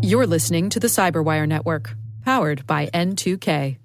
You're listening to the Cyberwire Network, powered by N2K.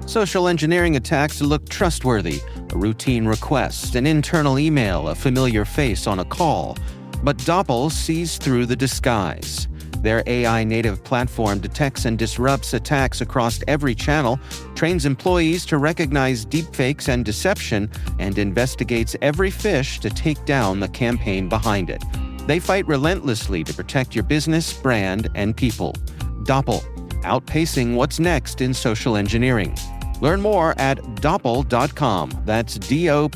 Social engineering attacks look trustworthy. A routine request, an internal email, a familiar face on a call. But Doppel sees through the disguise. Their AI-native platform detects and disrupts attacks across every channel, trains employees to recognize deepfakes and deception, and investigates every phish to take down the campaign behind it. They fight relentlessly to protect your business, brand, and people. Doppel, outpacing what's next in social engineering. Learn more at Doppel.com. That's Doppel.com.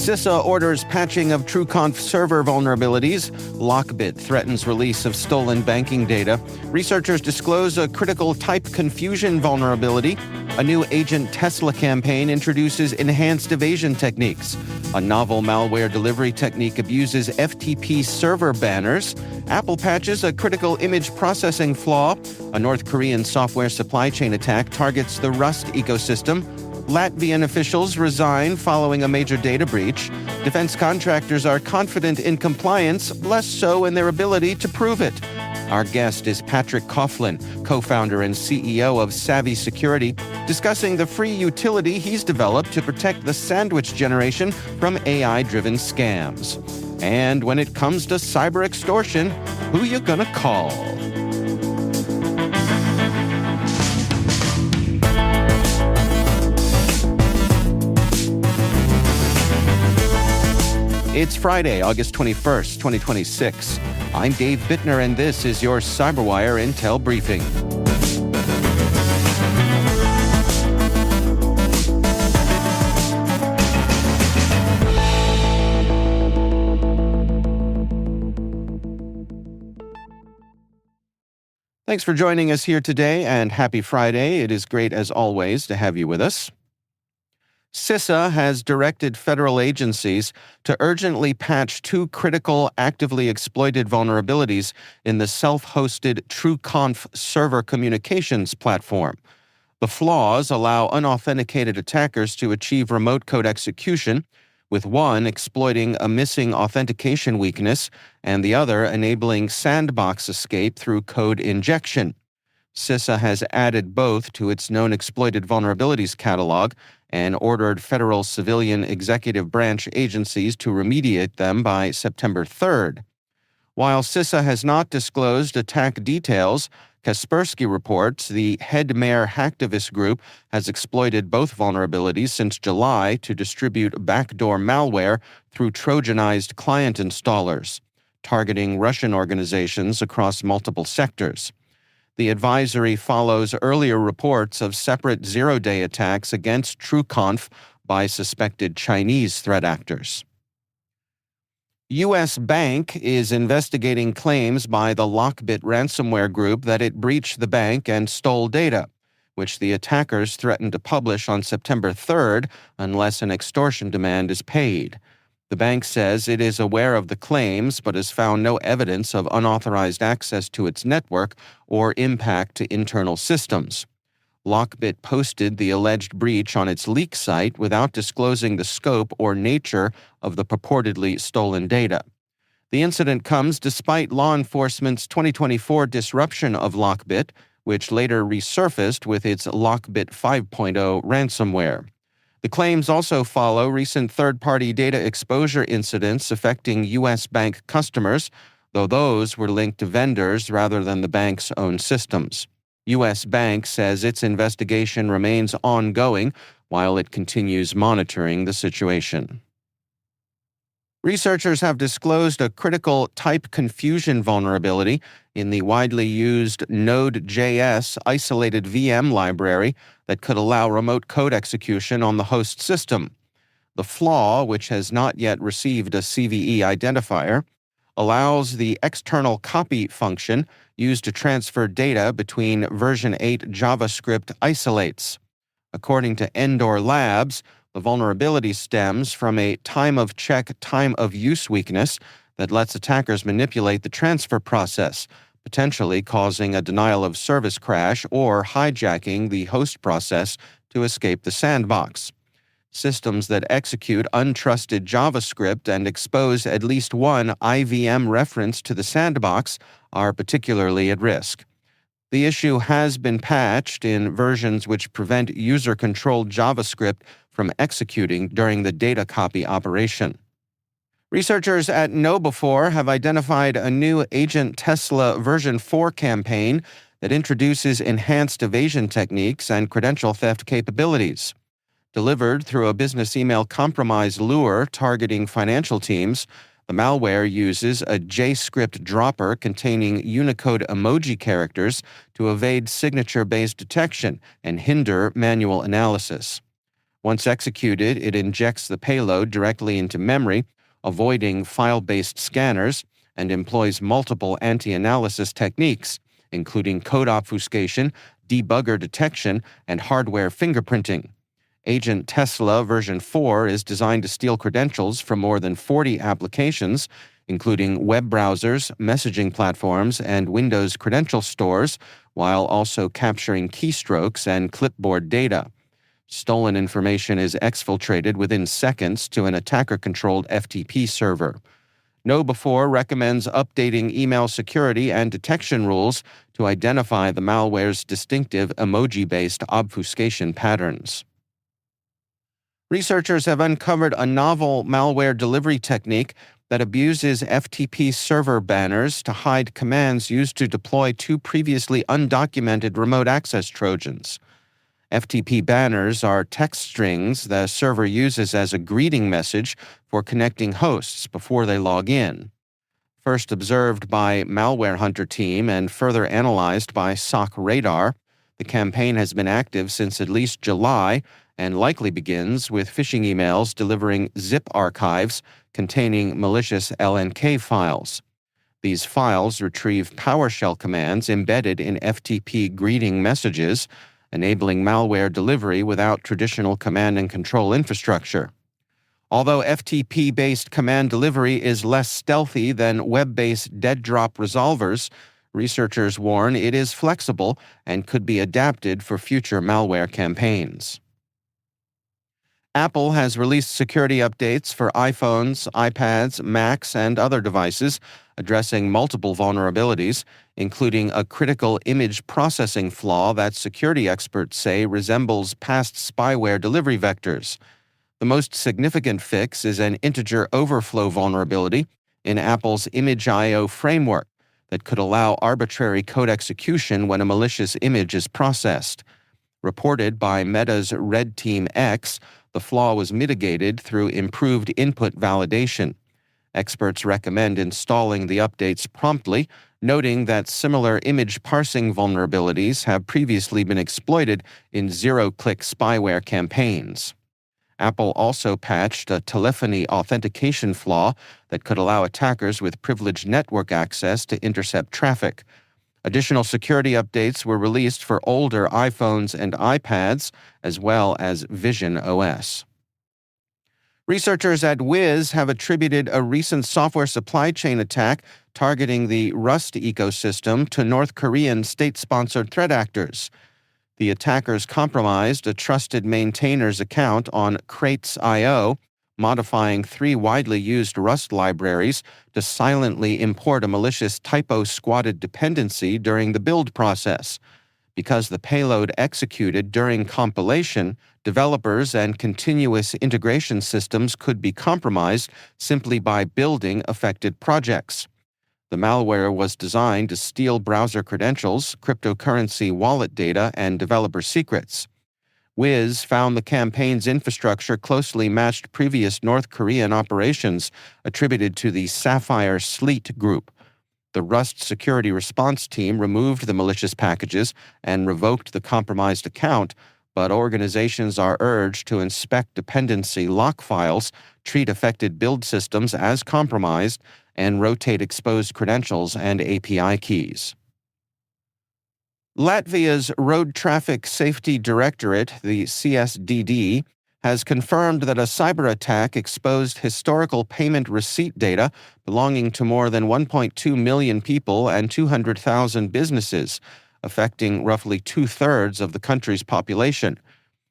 CISA orders patching of TrueConf Server vulnerabilities. LockBit threatens release of stolen banking data. Researchers disclose a critical type confusion vulnerability. A new Agent Tesla campaign introduces enhanced evasion techniques. A novel malware delivery technique abuses FTP server banners. Apple patches a critical image processing flaw. A North Korean software supply chain attack targets the Rust ecosystem. Latvian officials resign following a major data breach. Defense contractors are confident in compliance, less so in their ability to prove it. Our guest is Patrick Coughlin, co-founder and CEO of Savi Security, discussing the free utility he's developed to protect the sandwich generation from AI-driven scams. And when it comes to cyber extortion, who you gonna call? It's Friday, August 21st, 2026. I'm Dave Bittner, and this is your Cyberwire Intel Briefing. Thanks for joining us here today, and happy Friday. It is great, as always, to have you with us. CISA has directed federal agencies to urgently patch two critical, actively exploited vulnerabilities in the self-hosted TrueConf Server communications platform. The flaws allow unauthenticated attackers to achieve remote code execution, with one exploiting a missing authentication weakness and the other enabling sandbox escape through code injection. CISA has added both to its known exploited vulnerabilities catalog and ordered federal civilian executive branch agencies to remediate them by September 3rd. While CISA has not disclosed attack details, Kaspersky reports the Headmare hacktivist group has exploited both vulnerabilities since July to distribute backdoor malware through Trojanized client installers, targeting Russian organizations across multiple sectors. The advisory follows earlier reports of separate zero-day attacks against TrueConf by suspected Chinese threat actors. U.S. Bank is investigating claims by the LockBit ransomware group that it breached the bank and stole data, which the attackers threatened to publish on September 3rd unless an extortion demand is paid. The bank says it is aware of the claims but has found no evidence of unauthorized access to its network or impact to internal systems. LockBit posted the alleged breach on its leak site without disclosing the scope or nature of the purportedly stolen data. The incident comes despite law enforcement's 2024 disruption of LockBit, which later resurfaced with its LockBit 5.0 ransomware. The claims also follow recent third-party data exposure incidents affecting U.S. bank customers, though those were linked to vendors rather than the bank's own systems. U.S. Bank says its investigation remains ongoing while it continues monitoring the situation. Researchers have disclosed a critical type confusion vulnerability in the widely used Node.js isolated VM library that could allow remote code execution on the host system. The flaw, which has not yet received a CVE identifier, allows the external copy function used to transfer data between version 8 JavaScript isolates. According to Endor Labs, the vulnerability stems from a time-of-check, time-of-use weakness that lets attackers manipulate the transfer process, potentially causing a denial-of-service crash or hijacking the host process to escape the sandbox. Systems that execute untrusted JavaScript and expose at least one IVM reference to the sandbox are particularly at risk. The issue has been patched in versions which prevent user-controlled JavaScript from executing during the data copy operation. Researchers at KnowBe4 have identified a new Agent Tesla version 4 campaign that introduces enhanced evasion techniques and credential theft capabilities. Delivered through a business email compromise lure targeting financial teams, the malware uses a JScript dropper containing Unicode emoji characters to evade signature-based detection and hinder manual analysis. Once executed, it injects the payload directly into memory, avoiding file-based scanners, and employs multiple anti-analysis techniques, including code obfuscation, debugger detection, and hardware fingerprinting. Agent Tesla version 4 is designed to steal credentials from more than 40 applications, including web browsers, messaging platforms, and Windows credential stores, while also capturing keystrokes and clipboard data. Stolen information is exfiltrated within seconds to an attacker-controlled FTP server. KnowBe4 recommends updating email security and detection rules to identify the malware's distinctive emoji-based obfuscation patterns. Researchers have uncovered a novel malware delivery technique that abuses FTP server banners to hide commands used to deploy two previously undocumented remote access Trojans. FTP banners are text strings the server uses as a greeting message for connecting hosts before they log in. First observed by Malware Hunter team and further analyzed by SOC Radar, the campaign has been active since at least July and likely begins with phishing emails delivering zip archives containing malicious LNK files. These files retrieve PowerShell commands embedded in FTP greeting messages, enabling malware delivery without traditional command and control infrastructure. Although FTP-based command delivery is less stealthy than web-based dead-drop resolvers, researchers warn it is flexible and could be adapted for future malware campaigns. Apple has released security updates for iPhones, iPads, Macs, and other devices, addressing multiple vulnerabilities, including a critical image processing flaw that security experts say resembles past spyware delivery vectors. The most significant fix is an integer overflow vulnerability in Apple's Image I/O framework that could allow arbitrary code execution when a malicious image is processed. Reported by Meta's Red Team X, the flaw was mitigated through improved input validation. Experts recommend installing the updates promptly, noting that similar image parsing vulnerabilities have previously been exploited in zero-click spyware campaigns. Apple also patched a telephony authentication flaw that could allow attackers with privileged network access to intercept traffic. Additional security updates were released for older iPhones and iPads, as well as Vision OS. Researchers at Wiz have attributed a recent software supply chain attack targeting the Rust ecosystem to North Korean state-sponsored threat actors. The attackers compromised a trusted maintainer's account on Crates.io, modifying 3 widely used Rust libraries to silently import a malicious typo-squatted dependency during the build process. Because the payload executed during compilation, developers and continuous integration systems could be compromised simply by building affected projects. The malware was designed to steal browser credentials, cryptocurrency wallet data, and developer secrets. Wiz found the campaign's infrastructure closely matched previous North Korean operations attributed to the Sapphire Sleet group. The Rust security response team removed the malicious packages and revoked the compromised account, but organizations are urged to inspect dependency lock files, treat affected build systems as compromised, and rotate exposed credentials and API keys. Latvia's Road Traffic Safety Directorate, the CSDD, has confirmed that a cyber attack exposed historical payment receipt data belonging to more than 1.2 million people and 200,000 businesses, affecting roughly two-thirds of the country's population.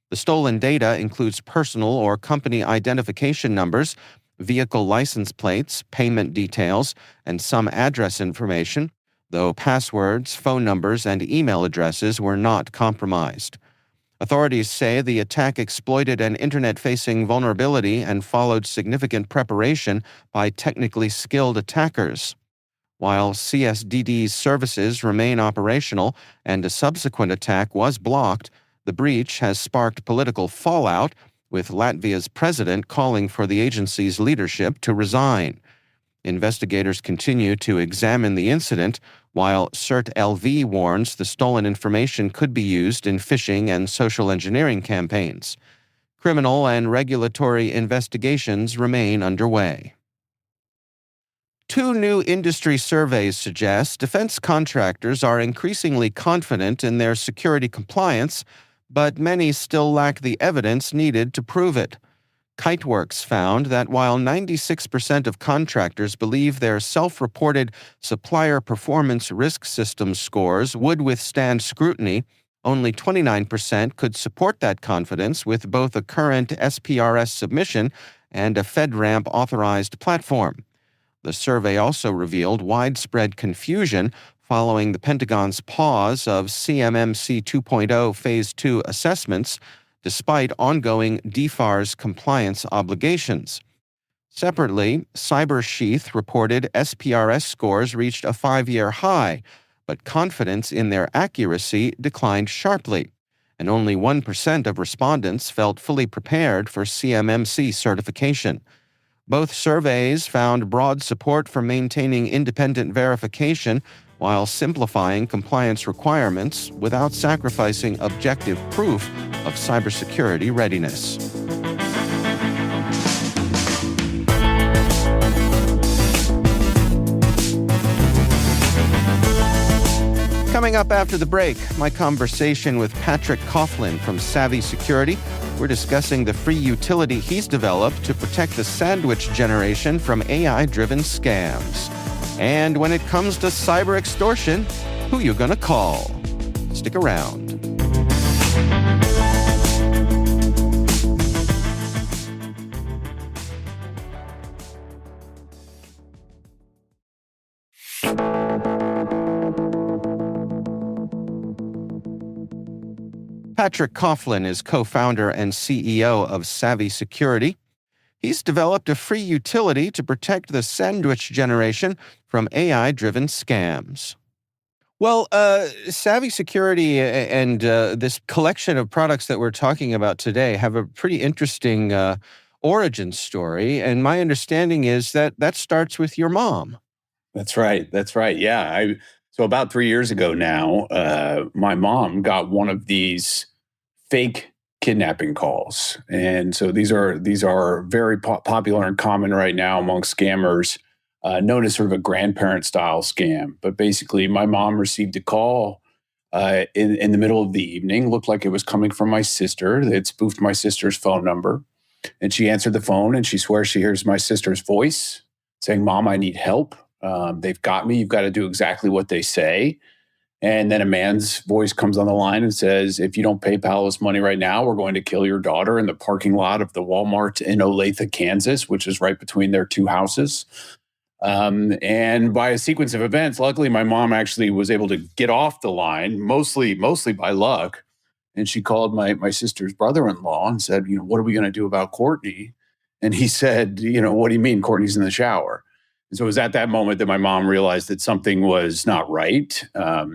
The stolen data includes personal or company identification numbers, vehicle license plates, payment details, and some address information, though passwords, phone numbers, and email addresses were not compromised. Authorities say the attack exploited an internet-facing vulnerability and followed significant preparation by technically skilled attackers. While CSDD's services remain operational and a subsequent attack was blocked, the breach has sparked political fallout, with Latvia's president calling for the agency's leadership to resign. Investigators continue to examine the incident, while CERT LV warns the stolen information could be used in phishing and social engineering campaigns. Criminal and regulatory investigations remain underway. Two new industry surveys suggest defense contractors are increasingly confident in their security compliance, but many still lack the evidence needed to prove it. Kiteworks found that while 96% of contractors believe their self-reported supplier performance risk system scores would withstand scrutiny, only 29% could support that confidence with both a current SPRS submission and a FedRAMP-authorized platform. The survey also revealed widespread confusion following the Pentagon's pause of CMMC 2.0 Phase 2 assessments, despite ongoing DFARS compliance obligations. Separately, CyberSheath reported SPRS scores reached a 5-year high, but confidence in their accuracy declined sharply, and only 1% of respondents felt fully prepared for CMMC certification. Both surveys found broad support for maintaining independent verification while simplifying compliance requirements without sacrificing objective proof of cybersecurity readiness. Coming up after the break, my conversation with Patrick Coughlin from Savi Security. We're discussing the free utility he's developed to protect the sandwich generation from AI-driven scams. And when it comes to cyber extortion, who you gonna call? Stick around. Patrick Coughlin is co-founder and CEO of Savi Security. He's developed a free utility to protect the sandwich generation from AI-driven scams. Well, Savi Security and this collection of products that we're talking about today have a pretty interesting origin story, and my understanding is that that starts with your mom. That's right. Yeah. So about 3 years ago now, my mom got one of these fake kidnapping calls. And so these are very popular and common right now among scammers, known as sort of a grandparent style scam. But basically, my mom received a call in the middle of the evening, looked like it was coming from my sister. It spoofed my sister's phone number. And she answered the phone and she swears she hears my sister's voice saying, "Mom, I need help. They've got me. You've got to do exactly what they say." And then a man's voice comes on the line and says, "If you don't PayPal us money right now, we're going to kill your daughter in the parking lot of the Walmart in Olathe, Kansas," which is right between their two houses. And by a sequence of events, luckily, my mom actually was able to get off the line, mostly by luck. And she called my sister's brother-in-law and said, "What are we going to do about Courtney?" And he said, "What do you mean Courtney's in the shower?" And so it was at that moment that my mom realized that something was not right.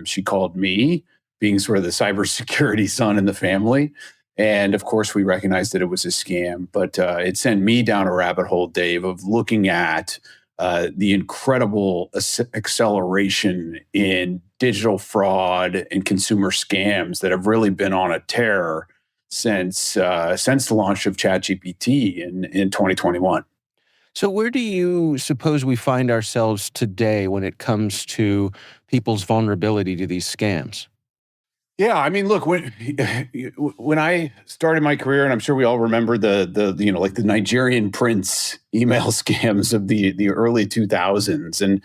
She called me, being sort of the cybersecurity son in the family. And of course, we recognized that it was a scam. But it sent me down a rabbit hole, Dave, of looking at the incredible acceleration in digital fraud and consumer scams that have really been on a tear since the launch of ChatGPT in 2021. So where do you suppose we find ourselves today when it comes to people's vulnerability to these scams? Yeah, I mean, look, when I started my career, and I'm sure we all remember the like the Nigerian prince email scams of the early 2000s,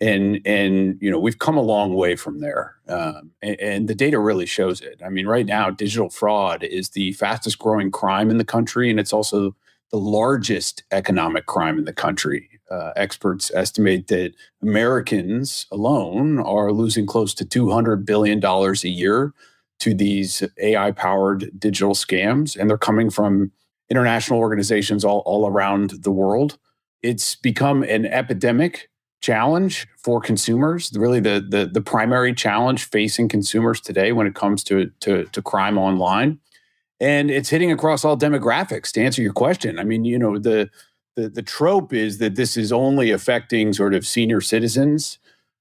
and we've come a long way from there, and the data really shows it. I mean, right now, digital fraud is the fastest growing crime in the country, and it's also the largest economic crime in the country. Experts estimate that Americans alone are losing close to $200 billion a year to these AI powered digital scams, and they're coming from international organizations all around the world. It's become an epidemic challenge for consumers, really the primary challenge facing consumers today when it comes to crime online. And it's hitting across all demographics. To answer your question, I mean, the trope is that this is only affecting sort of senior citizens,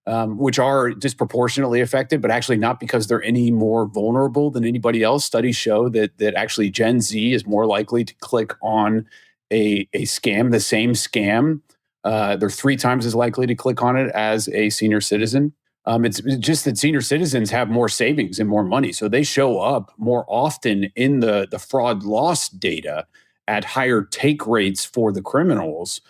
which are disproportionately affected, but actually not because they're any more vulnerable than anybody else. Studies show that actually Gen Z is more likely to click on a scam, the same scam. They're 3 times as likely to click on it as a senior citizen. It's just that senior citizens have more savings and more money, so they show up more often in the fraud loss data at higher take rates for the criminals,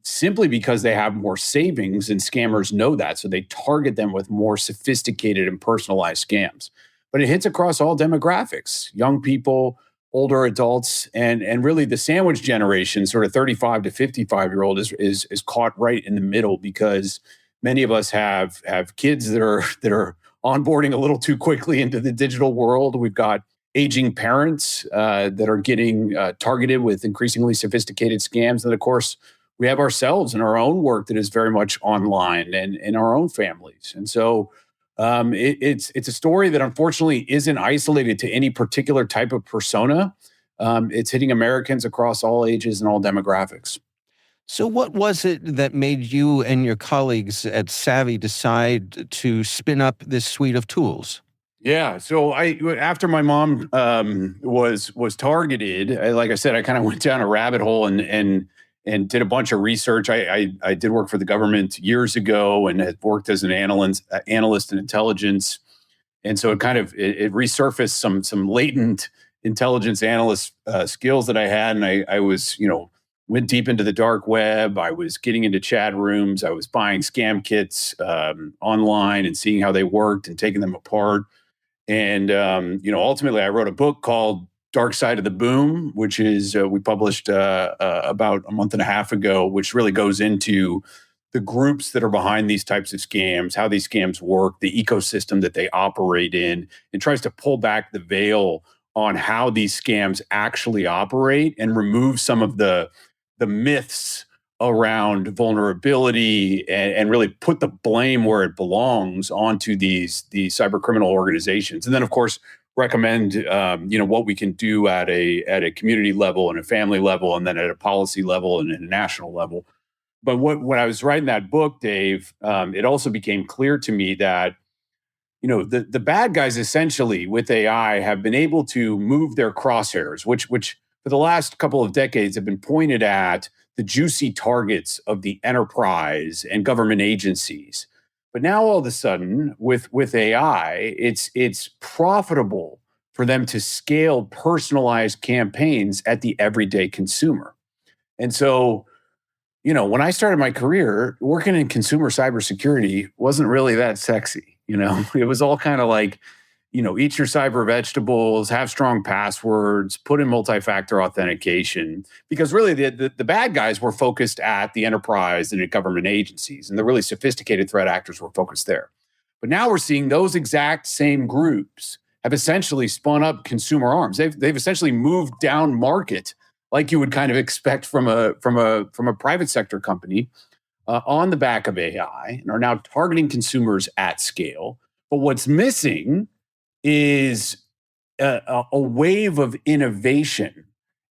simply because they have more savings, and scammers know that, so they target them with more sophisticated and personalized scams. But it hits across all demographics: young people, older adults, and really the sandwich generation, sort of 35 to 55-year-old, is caught right in the middle, because many of us have kids that are onboarding a little too quickly into the digital world. We've got aging parents that are getting targeted with increasingly sophisticated scams. And of course, we have ourselves and our own work that is very much online, and in our own families. And so it's a story that unfortunately isn't isolated to any particular type of persona. It's hitting Americans across all ages and all demographics. So what was it that made you and your colleagues at Savi decide to spin up this suite of tools? Yeah. So after my mom was targeted, like I said, I kind of went down a rabbit hole and did a bunch of research. I did work for the government years ago and had worked as an analyst in intelligence, and so it resurfaced some latent intelligence analyst skills that I had, and I was went deep into the dark web. I was getting into chat rooms. I was buying scam kits online and seeing how they worked and taking them apart. And ultimately, I wrote a book called Dark Side of the Boom, which is we published about a month and a half ago, which really goes into the groups that are behind these types of scams, how these scams work, the ecosystem that they operate in, and tries to pull back the veil on how these scams actually operate and remove some of the myths around vulnerability, and really put the blame where it belongs onto these cyber criminal organizations. And then, of course, recommend what we can do at a community level and a family level, and then at a policy level and at a national level. But when I was writing that book, Dave, it also became clear to me that the bad guys essentially with AI have been able to move their crosshairs, which for the last couple of decades have been pointed at the juicy targets of the enterprise and government agencies. But now all of a sudden, with AI, it's profitable for them to scale personalized campaigns at the everyday consumer. And so, when I started my career, working in consumer cybersecurity wasn't really that sexy. It was all kind of like, eat your cyber vegetables, have strong passwords, put in multi-factor authentication, because really the bad guys were focused at the enterprise and at government agencies, and the really sophisticated threat actors were focused there. But now we're seeing those exact same groups have essentially spun up consumer arms. They've essentially moved down market, like you would kind of expect from a private sector company, on the back of AI, and are now targeting consumers at scale. But what's missing is a wave of innovation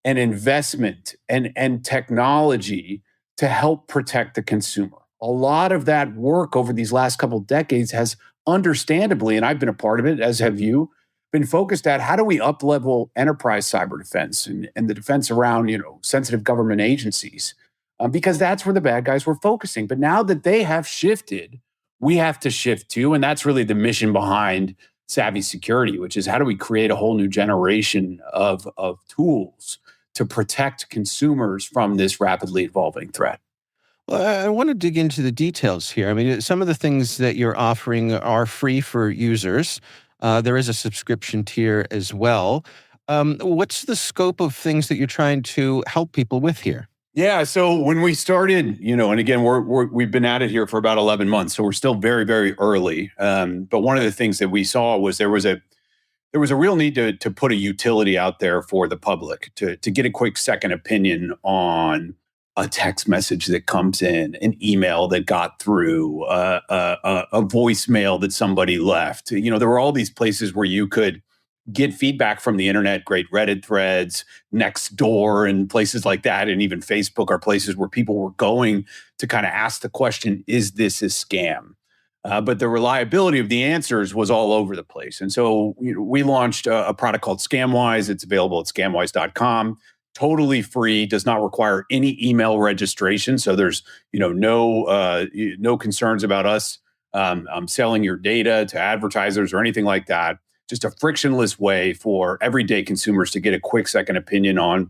and investment and technology to help protect the consumer. A lot of that work over these last couple of decades has understandably, and I've been a part of it, as have you, been focused at how do we up-level enterprise cyber defense and the defense around sensitive government agencies, because that's where the bad guys were focusing. But now that they have shifted, we have to shift too, and that's really the mission behind Savi Security, which is how do we create a whole new generation of tools to protect consumers from this rapidly evolving threat. Well, I want to dig into the details here. I mean, some of the things that you're offering are free for users. There is a subscription tier as well. What's the scope of things that you're trying to help people with here? Yeah. So when we started, and again, we've been at it here for about 11 months, so we're still very, very early. But one of the things that we saw was there was a real need to put a utility out there for the public to get a quick second opinion on a text message that comes in, an email that got through, a voicemail that somebody left. There were all these places where you could get feedback from the internet, great Reddit threads, Nextdoor, and places like that, and even Facebook are places where people were going to kind of ask the question, is this a scam? But the reliability of the answers was all over the place. And so we launched a product called ScamWise. It's available at scamwise.com. Totally free, does not require any email registration. So there's no concerns about us selling your data to advertisers or anything like that. Just a frictionless way for everyday consumers to get a quick second opinion on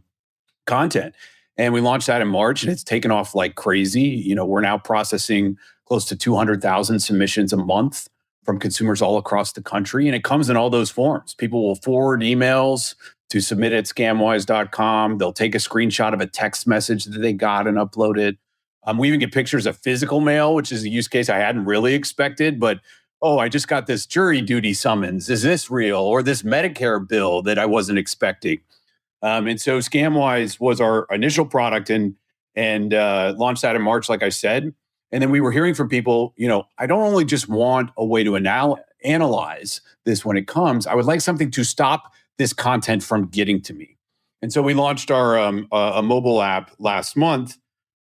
content. And we launched that in March, and it's taken off like crazy. We're now processing close to 200,000 submissions a month from consumers all across the country. And it comes in all those forms. People will forward emails to submit at scamwise.com. They'll take a screenshot of a text message that they got and upload it. We even get pictures of physical mail, which is a use case I hadn't really expected, but I just got this jury duty summons. Is this real? Or this Medicare bill that I wasn't expecting. And so ScamWise was our initial product and launched that in March, like I said. And then we were hearing from people, I don't only just want a way to analyze this when it comes, I would like something to stop this content from getting to me. And so we launched our a mobile app last month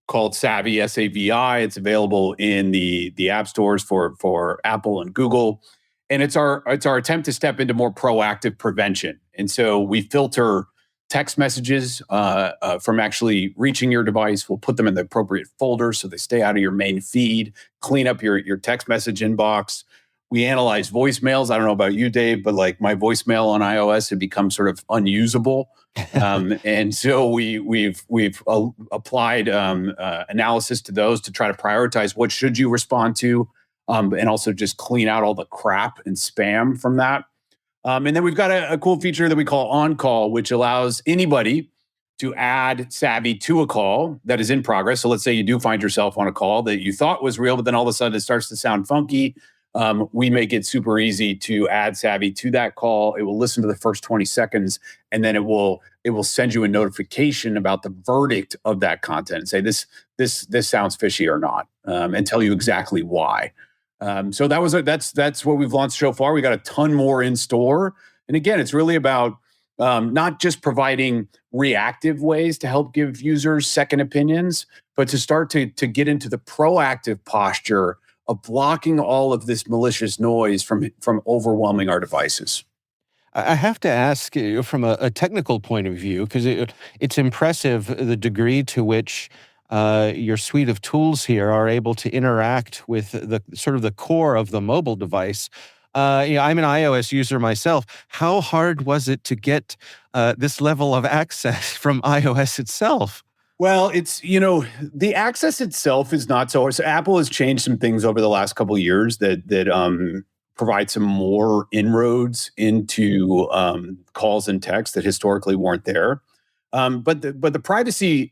called Savi, Savi. It's available in the app stores for Apple and Google. And it's our attempt to step into more proactive prevention. And so we filter text messages from actually reaching your device. We'll put them in the appropriate folder so they stay out of your main feed, clean up your text message inbox. We analyze voicemails. I don't know about you, Dave, but like my voicemail on iOS had become sort of unusable. And so we've applied analysis to those to try to prioritize what should you respond to, and also just clean out all the crap and spam from that. And then we've got a cool feature that we call On Call, which allows anybody to add Savi to a call that is in progress. So let's say you do find yourself on a call that you thought was real, but then all of a sudden it starts to sound funky. We make it super easy to add Savi to that call. It will listen to the first 20 seconds, and then it will send you a notification about the verdict of that content and say this sounds fishy or not, and tell you exactly why. So that's what we've launched so far. We got a ton more in store, and again, it's really about not just providing reactive ways to help give users second opinions, but to start to get into the proactive posture of blocking all of this malicious noise from overwhelming our devices. I have to ask you from a technical point of view, because it's impressive the degree to which your suite of tools here are able to interact with the sort of the core of the mobile device. I'm an iOS user myself. How hard was it to get this level of access from iOS itself? Well, it's, the access itself is not so. So Apple has changed some things over the last couple of years that provide some more inroads into calls and texts that historically weren't there. But the privacy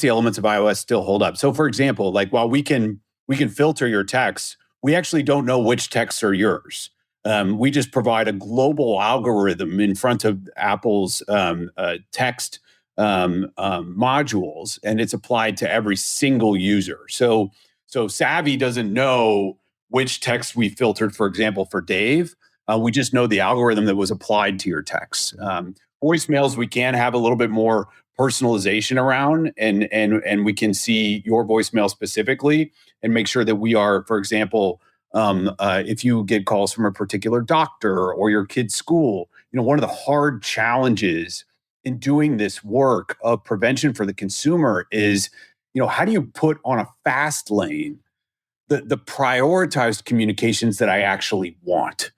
elements of iOS still hold up. So, for example, like while we can filter your texts, we actually don't know which texts are yours. We just provide a global algorithm in front of Apple's text modules, and it's applied to every single user. So Savi doesn't know which text we filtered, for example, for Dave. We just know the algorithm that was applied to your text. Voicemails, we can have a little bit more personalization around, and we can see your voicemail specifically and make sure that we are, for example, if you get calls from a particular doctor or your kid's school, one of the hard challenges in doing this work of prevention for the consumer is, how do you put on a fast lane the prioritized communications that I actually want?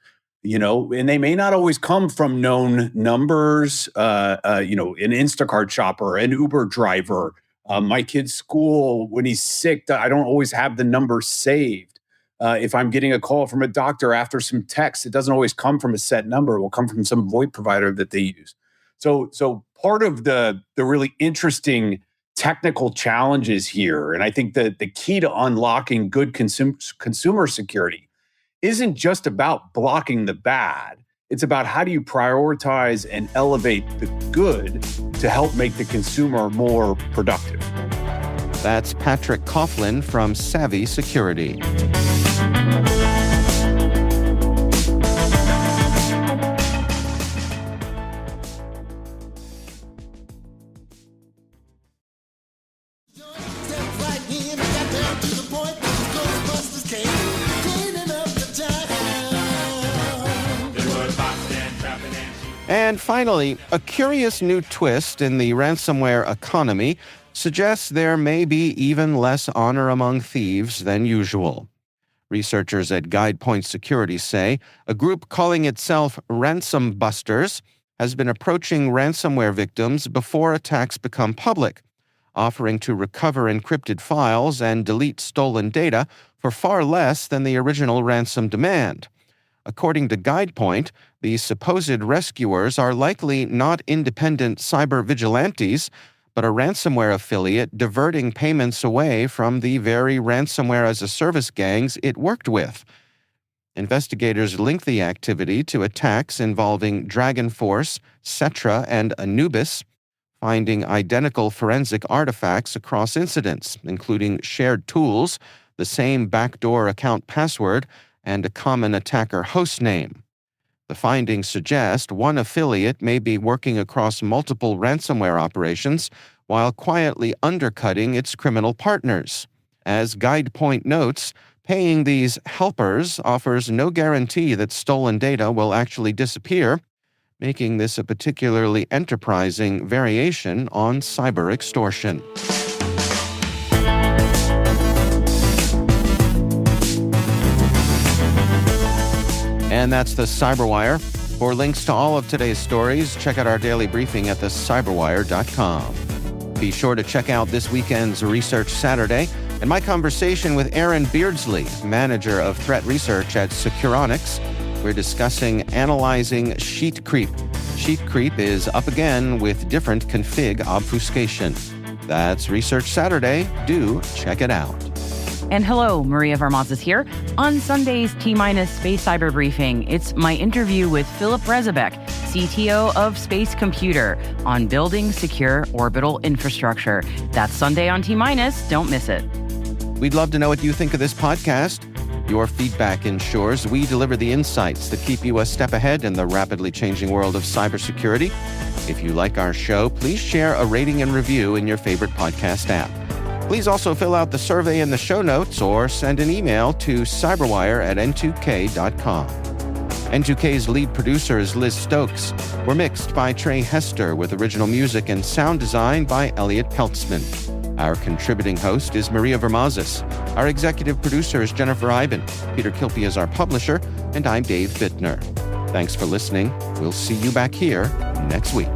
and they may not always come from known numbers, an Instacart shopper, an Uber driver, my kid's school, when he's sick, I don't always have the number saved. If I'm getting a call from a doctor after some text, it doesn't always come from a set number. It will come from some VoIP provider that they use. So part of the really interesting technical challenges here, and I think that the key to unlocking good consumer security isn't just about blocking the bad. It's about how do you prioritize and elevate the good to help make the consumer more productive. That's Patrick Coughlin from Savi Security. And finally, a curious new twist in the ransomware economy suggests there may be even less honor among thieves than usual. Researchers at GuidePoint Security say a group calling itself Ransom Busters has been approaching ransomware victims before attacks become public, offering to recover encrypted files and delete stolen data for far less than the original ransom demand. According to GuidePoint, the supposed rescuers are likely not independent cyber vigilantes, but a ransomware affiliate diverting payments away from the very ransomware-as-a-service gangs it worked with. Investigators link the activity to attacks involving DragonForce, Cetra, and Anubis, finding identical forensic artifacts across incidents, including shared tools, the same backdoor account password, and a common attacker hostname. The findings suggest one affiliate may be working across multiple ransomware operations while quietly undercutting its criminal partners. As GuidePoint notes, paying these helpers offers no guarantee that stolen data will actually disappear, making this a particularly enterprising variation on cyber extortion. And that's the Cyberwire. For links to all of today's stories, check out our daily briefing at thecyberwire.com. Be sure to check out this weekend's Research Saturday and my conversation with Aaron Beardsley, manager of threat research at Securonics. We're discussing analyzing sheet creep. Sheet creep is up again with different config obfuscation. That's Research Saturday. Do check it out. And hello, Maria Varmazes here. On Sunday's T-Minus Space Cyber Briefing, it's my interview with Philip Rezebek, CTO of Space Computer, on building secure orbital infrastructure. That's Sunday on T-Minus. Don't miss it. We'd love to know what you think of this podcast. Your feedback ensures we deliver the insights that keep you a step ahead in the rapidly changing world of cybersecurity. If you like our show, please share a rating and review in your favorite podcast app. Please also fill out the survey in the show notes or send an email to cyberwire@n2k.com. N2K's lead producer is Liz Stokes. We're mixed by Trey Hester with original music and sound design by Elliot Peltzman. Our contributing host is Maria Varmazes. Our executive producer is Jennifer Eiben. Peter Kilpie is our publisher, and I'm Dave Bittner. Thanks for listening. We'll see you back here next week.